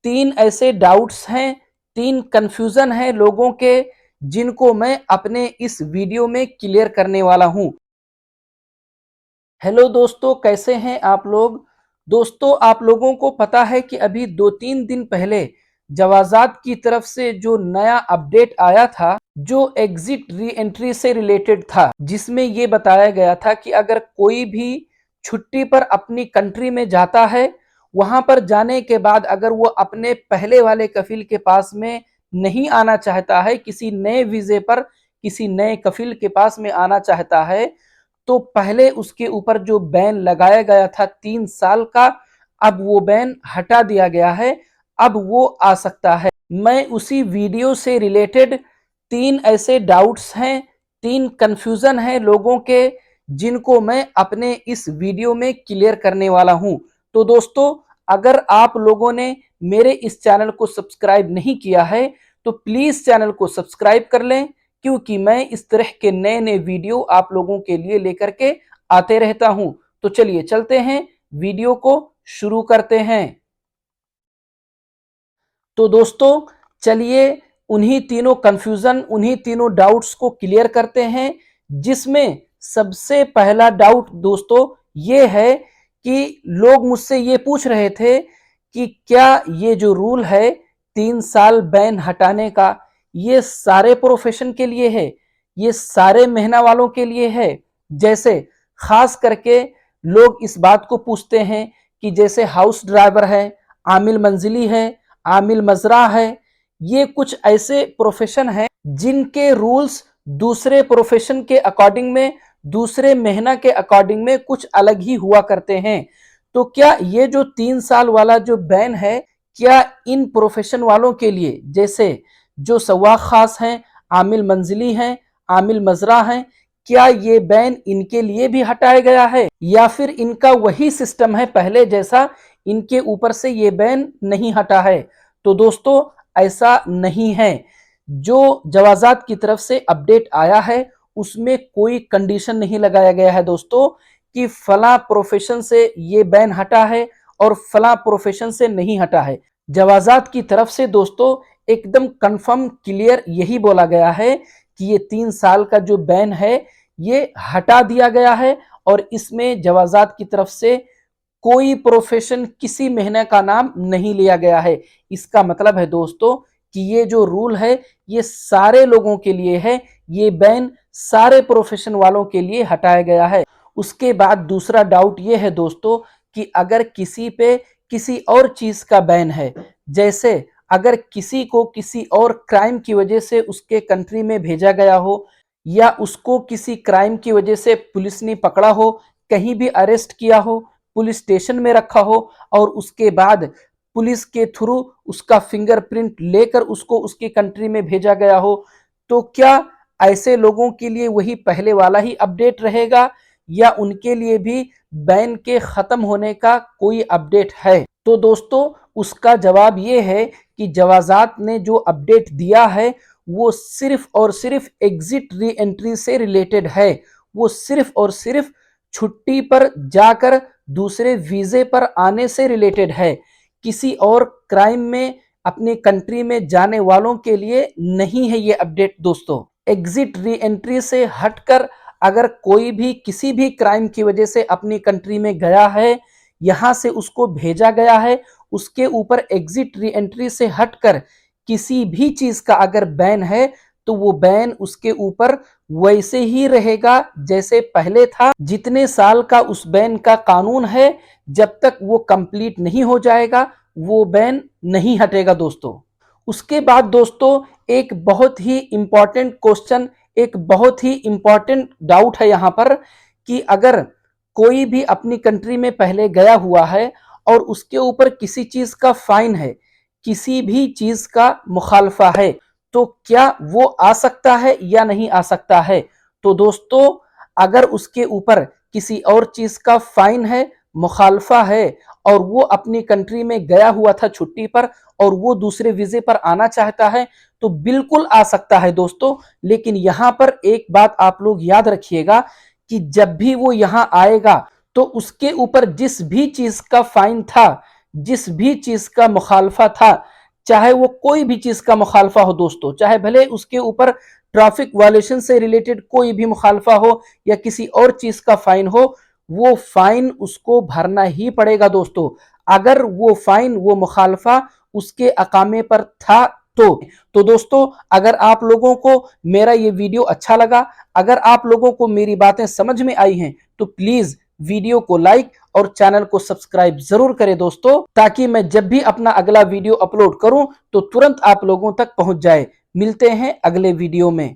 तीन ऐसे डाउट्स हैं, तीन कंफ्यूजन हैं लोगों के, जिनको मैं अपने इस वीडियो में क्लियर करने वाला हूं। हेलो दोस्तों, कैसे हैं आप लोग। दोस्तों, आप लोगों को पता है कि अभी 2-3 दिन पहले जवाजात की तरफ से जो नया अपडेट आया था, जो एग्जिट री एंट्री से रिलेटेड था, जिसमें ये बताया गया था कि अगर कोई भी छुट्टी पर अपनी कंट्री में जाता है, वहां पर जाने के बाद अगर वो अपने पहले वाले कफिल के पास में नहीं आना चाहता है, किसी नए वीजे पर किसी नए कफिल के पास में आना चाहता है, तो पहले उसके ऊपर जो बैन लगाया गया था 3 साल का, अब वो बैन हटा दिया गया है। अब वो आ सकता है। मैं उसी वीडियो से रिलेटेड तीन ऐसे डाउट्स हैं, तीन कंफ्यूजन हैं लोगों के, जिनको मैं अपने इस वीडियो में क्लियर करने वाला हूं। तो दोस्तों, अगर आप लोगों ने मेरे इस चैनल को सब्सक्राइब नहीं किया है, तो प्लीज चैनल को सब्सक्राइब कर लें, क्योंकि मैं इस तरह के नए नए वीडियो आप लोगों के लिए लेकर के आते रहता हूं। तो चलिए चलते हैं, वीडियो को शुरू करते हैं। तो दोस्तों, चलिए उन्हीं तीनों कंफ्यूजन, उन्हीं तीनों डाउट्स को क्लियर करते हैं, जिसमें सबसे पहला डाउट दोस्तों ये है कि लोग मुझसे ये पूछ रहे थे कि क्या ये जो रूल है 3 साल बैन हटाने का, ये सारे प्रोफेशन के लिए है, ये सारे महीना वालों के लिए है। जैसे खास करके लोग इस बात को पूछते हैं कि जैसे हाउस ड्राइवर है, आमिल मंजिली है, आमिल मजरा है, ये कुछ ऐसे प्रोफेशन हैं जिनके रूल्स दूसरे प्रोफेशन के अकॉर्डिंग में, दूसरे महीना के अकॉर्डिंग में कुछ अलग ही हुआ करते हैं। तो क्या ये जो 3 साल वाला जो बैन है, क्या इन प्रोफेशन वालों के लिए, जैसे जो सवाख खास हैं, आमिल मंजिली हैं, आमिल मजरा हैं, क्या ये बैन इनके लिए भी हटाया गया है, या फिर इनका वही सिस्टम है पहले जैसा, इनके ऊपर से ये बैन नहीं हटा है। तो दोस्तों, ऐसा नहीं है। जो जवाजात की तरफ से अपडेट आया है, उसमें कोई कंडीशन नहीं लगाया गया है दोस्तों कि फला प्रोफेशन से ये बैन हटा है और फला प्रोफेशन से नहीं हटा है। जवाजात की तरफ से दोस्तों एकदम कंफर्म क्लियर यही बोला गया है कि ये 3 साल का जो बैन है, ये हटा दिया गया है, और इसमें जवाजात की तरफ से कोई प्रोफेशन, किसी महीने का नाम नहीं लिया गया है। इसका मतलब है दोस्तों कि ये जो रूल है, ये सारे लोगों के लिए है, ये बैन सारे प्रोफेशन वालों के लिए हटाया गया है। उसके बाद दूसरा डाउट ये है दोस्तों कि अगर किसी पे किसी और चीज का बैन है, जैसे अगर किसी को किसी और क्राइम की वजह से उसके कंट्री में भेजा गया हो, या उसको किसी क्राइम की वजह से पुलिस ने पकड़ा हो, कहीं भी अरेस्ट किया हो, पुलिस स्टेशन में रखा हो, और उसके बाद पुलिस के थ्रू उसका फिंगरप्रिंट लेकर उसको उसकी कंट्री में भेजा गया हो, तो क्या ऐसे लोगों के लिए वही पहले वाला ही अपडेट रहेगा, या उनके लिए भी बैन के खत्म होने का कोई अपडेट है। तो दोस्तों, उसका जवाब ये है कि जवाजात ने जो अपडेट दिया है, वो सिर्फ और सिर्फ एग्जिट री एंट्री से रिलेटेड है। वो सिर्फ और सिर्फ छुट्टी पर जाकर दूसरे वीजे पर आने से रिलेटेड है। किसी और क्राइम में अपनी कंट्री में जाने वालों के लिए नहीं है ये अपडेट दोस्तों। एग्जिट री एंट्री से हटकर अगर कोई भी किसी भी क्राइम की वजह से अपनी कंट्री में गया है, यहां से उसको भेजा गया है, उसके ऊपर एग्जिट री एंट्री से हटकर किसी भी चीज का अगर बैन है, तो वो बैन उसके ऊपर वैसे ही रहेगा जैसे पहले था। जितने साल का उस बैन का कानून है, जब तक वो कंप्लीट नहीं हो जाएगा, वो बैन नहीं हटेगा दोस्तों। उसके बाद दोस्तों, एक बहुत ही इंपॉर्टेंट क्वेश्चन, एक बहुत ही इंपॉर्टेंट डाउट है यहां पर कि अगर कोई भी अपनी कंट्री में पहले गया हुआ है और उसके ऊपर किसी चीज का फाइन है, किसी भी चीज का मुखालफा है, तो क्या वो आ सकता है या नहीं आ सकता है। तो दोस्तों, अगर उसके ऊपर किसी और चीज का फाइन है, मुखालफा है, और वो अपनी कंट्री में गया हुआ था छुट्टी पर, और वो दूसरे वीजे पर आना चाहता है, तो बिल्कुल आ सकता है दोस्तों। लेकिन यहां पर एक बात आप लोग याद रखिएगा कि जब भी वो यहां आएगा, तो उसके ऊपर जिस भी चीज का फाइन था, जिस भी चीज का मुखालफा था, चाहे वो कोई भी चीज का मुखालफा हो दोस्तों, चाहे भले उसके ऊपर ट्रैफिक वायलेशन से रिलेटेड कोई भी मुखालफा हो या किसी और चीज का फाइन हो, वो फाइन उसको भरना ही पड़ेगा दोस्तों। अगर वो फाइन, वो मुखालफा उसके अकामे पर था तो दोस्तों, अगर आप लोगों को मेरा ये वीडियो अच्छा लगा, अगर आप लोगों को मेरी बातें समझ में आई हैं, तो प्लीज वीडियो को लाइक और चैनल को सब्सक्राइब जरूर करें दोस्तों, ताकि मैं जब भी अपना अगला वीडियो अपलोड करूं तो तुरंत आप लोगों तक पहुंच जाए। मिलते हैं अगले वीडियो में।